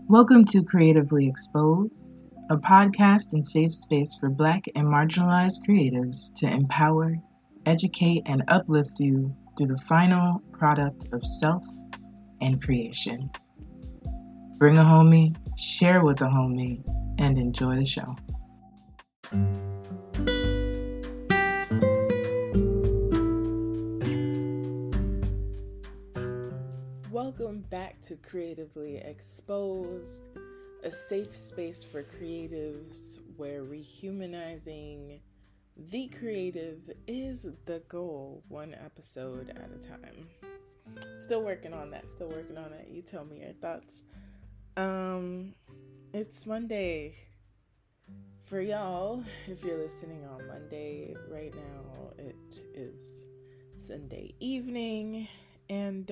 Welcome to Creatively Exposed, a podcast and safe space for Black and marginalized creatives to empower, educate, and uplift you through the final product of self and creation. Bring a homie, share with a homie, and enjoy the show. Welcome back to Creatively Exposed, a safe space for creatives where rehumanizing the creative is the goal, one episode at a time. Still working on that. You tell me your thoughts. It's Monday. For y'all, if you're listening on Monday, right now it is Sunday evening, and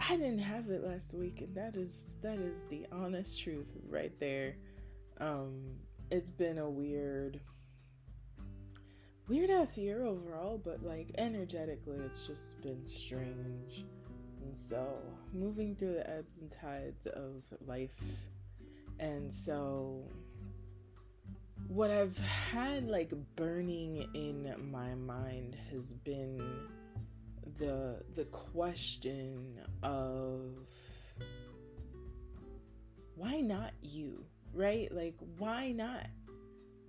I didn't have it last week, and that is the honest truth right there. It's been a weird ass year overall, but like energetically it's just been strange. And so moving through the ebbs and tides of life. And so what I've had like burning in my mind has been the question of why not you, right? Like, why not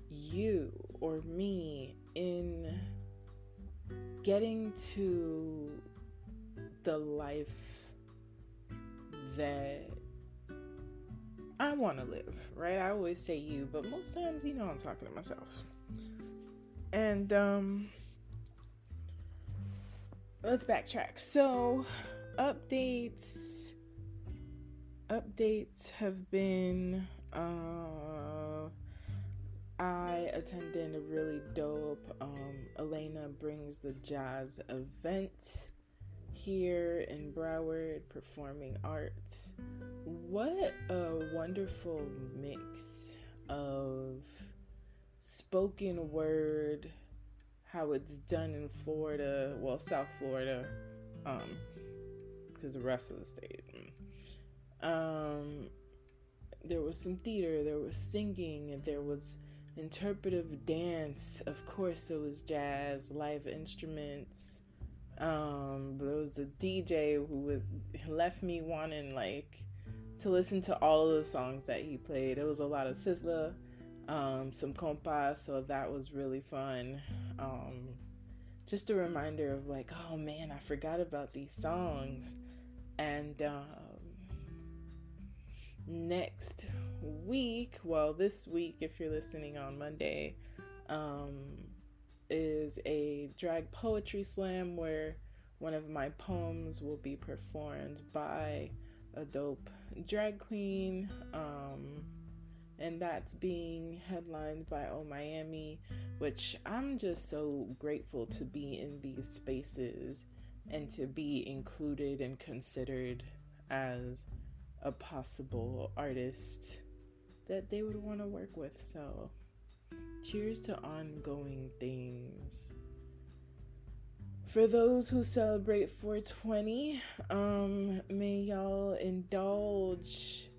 you or me in getting to the life that I want to live, right? I always say you, but most times, I'm talking to myself. And let's backtrack. So, updates have been, I attended a really dope, Elena Brings the Jazz event here in Broward, performing arts. What a wonderful mix of spoken word, how it's done in Florida, well, South Florida, because the rest of the state. There was some theater, there was singing, and there was interpretive dance. Of course, there was jazz, live instruments. There was a DJ who left me wanting to listen to all of the songs that he played. It was a lot of Sizzla, some compas, so that was really fun. Just a reminder of oh man, I forgot about these songs. And next week, well, this week, if you're listening on Monday, is a drag poetry slam where one of my poems will be performed by a dope drag queen, and that's being headlined by 𝐿_Miami, which I'm just so grateful to be in these spaces and to be included and considered as a possible artist that they would want to work with. So cheers to ongoing things. For those who celebrate 420, may y'all indulge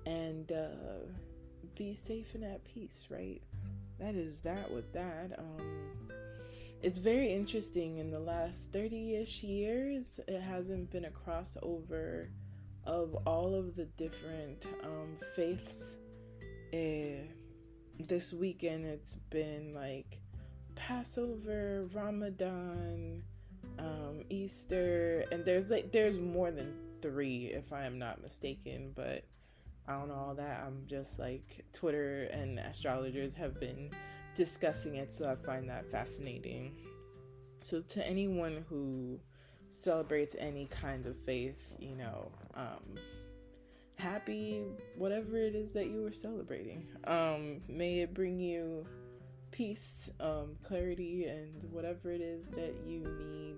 and be safe and at peace, right? That is that with that. It's very interesting. In the last 30-ish years, it hasn't been a crossover of all of the different faiths. This weekend it's been Passover, Ramadan, Easter, and there's more than 3 if I am not mistaken, but I don't know all that. I'm just Twitter and astrologers have been discussing it, so I find that fascinating. So to anyone who celebrates any kind of faith, happy whatever it is that you were celebrating. May it bring you peace, clarity, and whatever it is that you need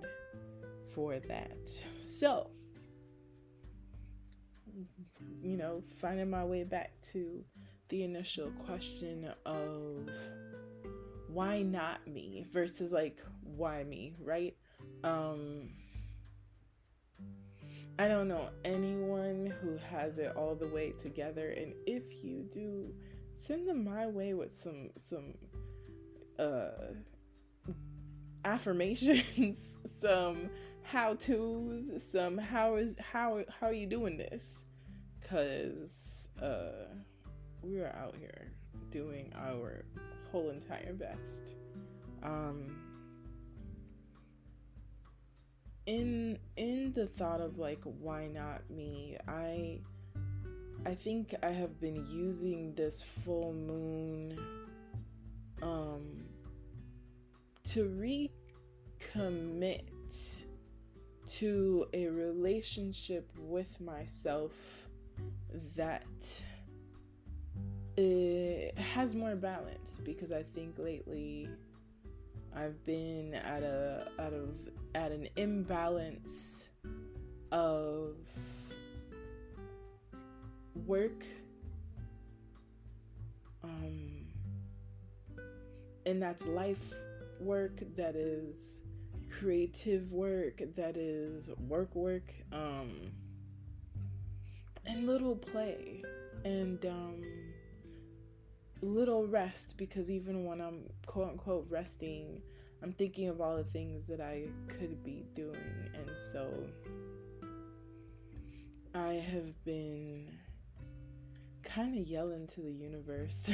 for that. So, finding my way back to the initial question of why not me versus why me, right? I don't know anyone has it all the way together. And if you do, send them my way with some affirmations, some how-tos, some how are you doing this? Cause we are out here doing our whole entire best. In the thought of like, why not me, I think I have been using this full moon to recommit to a relationship with myself that it has more balance, because I think lately I've been at an imbalance of work, and that's life work, that is creative work, that is work, and little play, and little rest, because even when I'm quote unquote resting, I'm thinking of all the things that I could be doing. And so I have been kind of yelling to the universe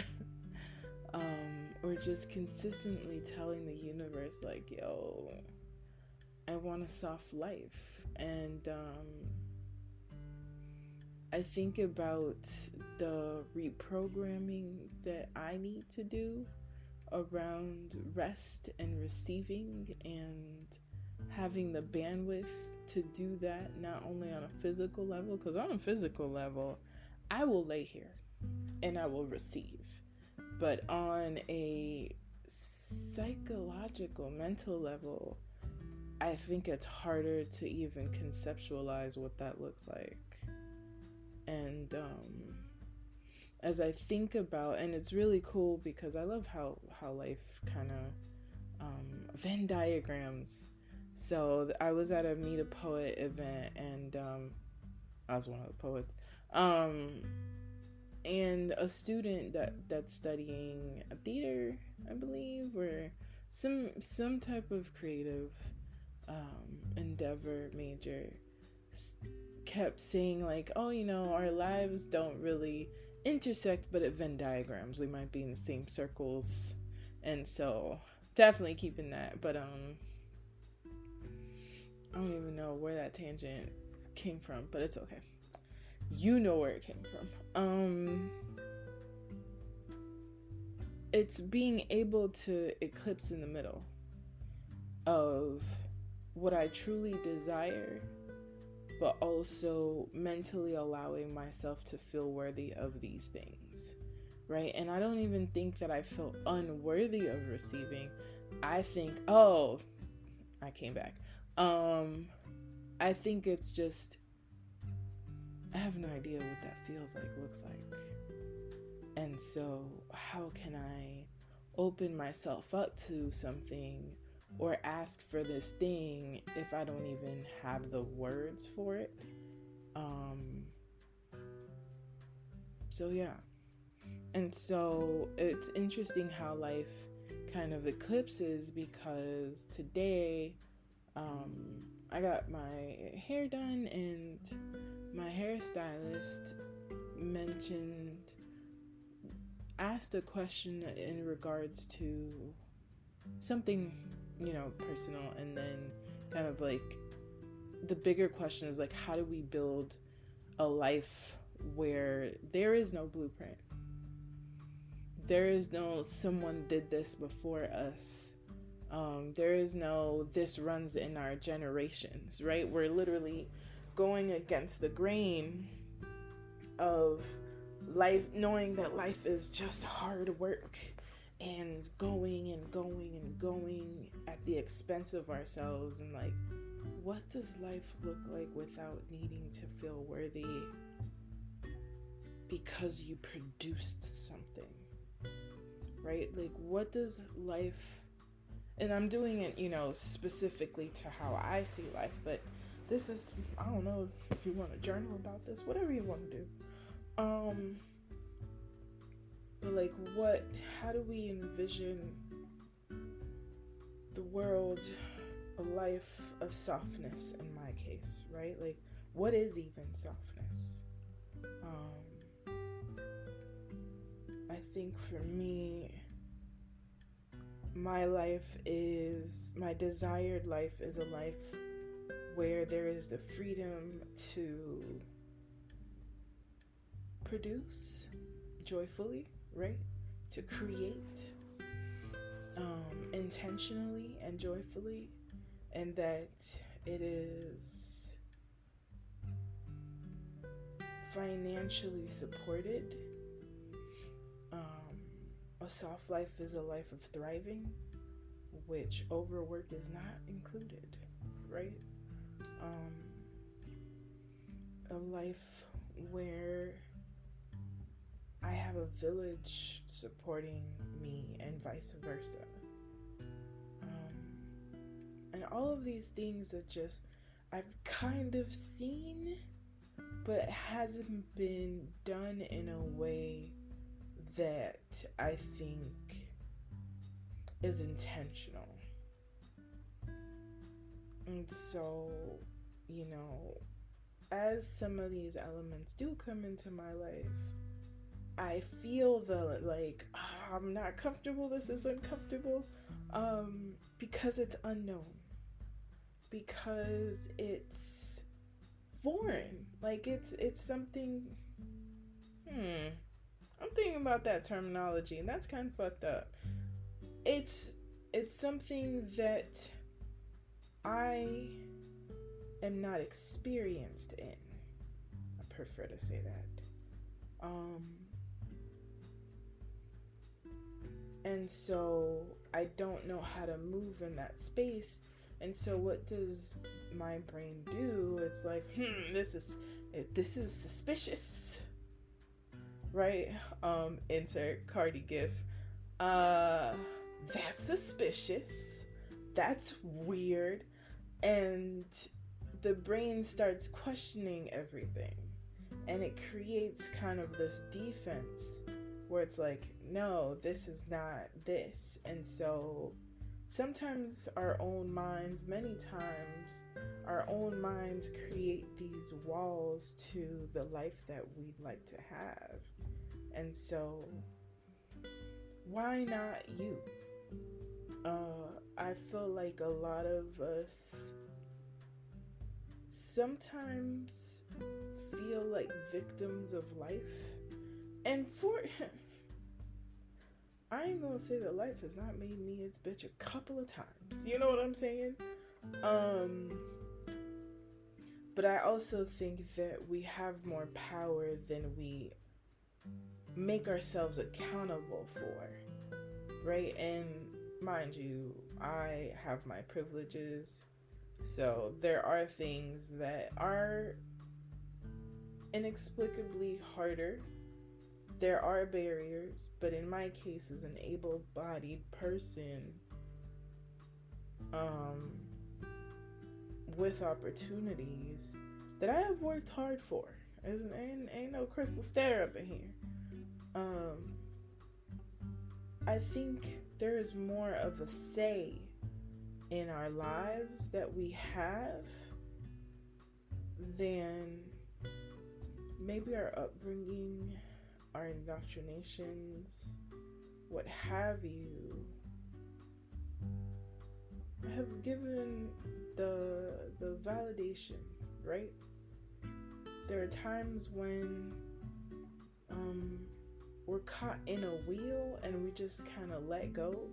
or just consistently telling the universe, like, yo, I want a soft life. And I think about the reprogramming that I need to do around rest and receiving, and having the bandwidth to do that, not only on a physical level, because on a physical level, I will lay here and I will receive. But on a psychological, mental level, I think it's harder to even conceptualize what that looks like. And as I think about, and it's really cool because I love how life kind of Venn diagrams. So I was at a Meet a Poet event, and I was one of the poets, and a student that's studying theater, I believe, or some type of creative endeavor major, kept saying like, oh, you know, our lives don't really intersect, but at Venn diagrams we might be in the same circles. And so definitely keeping that. But I don't even know where that tangent came from, but it's okay. You know where it came from. It's being able to eclipse in the middle of what I truly desire, but also mentally allowing myself to feel worthy of these things, right? And I don't even think that I feel unworthy of receiving. I think, oh, I came back. I think it's just, I have no idea what that feels like, looks like. And so how can I open myself up to something or ask for this thing if I don't even have the words for it? So yeah. And so it's interesting how life kind of eclipses, because today I got my hair done, and my hairstylist asked a question in regards to something, you know, personal, and then kind of like the bigger question is like, how do we build a life where there is no blueprint? There is no someone did this before us. There is no this runs in our generations, right? We're literally going against the grain of life, knowing that life is just hard work and going at the expense of ourselves. And like, what does life look like without needing to feel worthy because you produced something, right? Like, what does life, and I'm doing it, you know, specifically to how I see life, but this is, I don't know if you want to journal about this, whatever you want to do. But like, how do we envision the world, a life of softness in my case, right? Like, what is even softness? I think for me, my desired life is a life where there is the freedom to produce joyfully, right? To create intentionally and joyfully, and that it is financially supported. A soft life is a life of thriving, which overwork is not included, right? A life where I have a village supporting me and vice versa. And all of these things that just I've kind of seen, but hasn't been done in a way that I think is intentional. And so, you know, as some of these elements do come into my life, I feel I'm not comfortable, this is uncomfortable, because it's unknown, because it's foreign, like it's something, I'm thinking about that terminology, and that's kind of fucked up. It's something that I am not experienced in. I prefer to say that. And so I don't know how to move in that space. And so what does my brain do? It's like, this is suspicious. Right? Insert Cardi gif. That's suspicious. That's weird. And the brain starts questioning everything. And it creates kind of this defense where it's like, no, this is not this. And so sometimes many times, our own minds create these walls to the life that we'd like to have. And so, why not you? I feel like a lot of us sometimes feel like victims of life. And I ain't gonna say that life has not made me its bitch a couple of times. You know what I'm saying? But I also think that we have more power than we make ourselves accountable for, right? And mind you, I have my privileges, so there are things that are inexplicably harder. There are barriers, but in my case, as an able-bodied person, with opportunities that I have worked hard for. Ain't no crystal stair up in here. I think there is more of a say in our lives that we have than maybe our upbringing, our indoctrinations, what have you, have given the validation, right? There are times when we're caught in a wheel and we just kind of let go,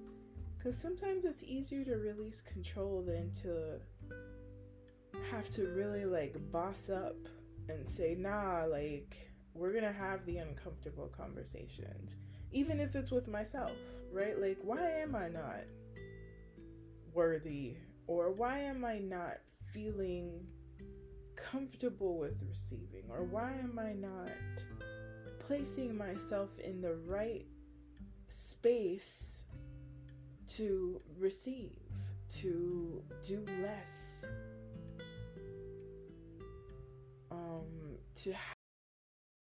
because sometimes it's easier to release control than to have to really like boss up and say, nah, like we're gonna have the uncomfortable conversations, even if it's with myself, right? Like, why am I not worthy, or why am I not feeling comfortable with receiving, or why am I not placing myself in the right space to receive, to do less, to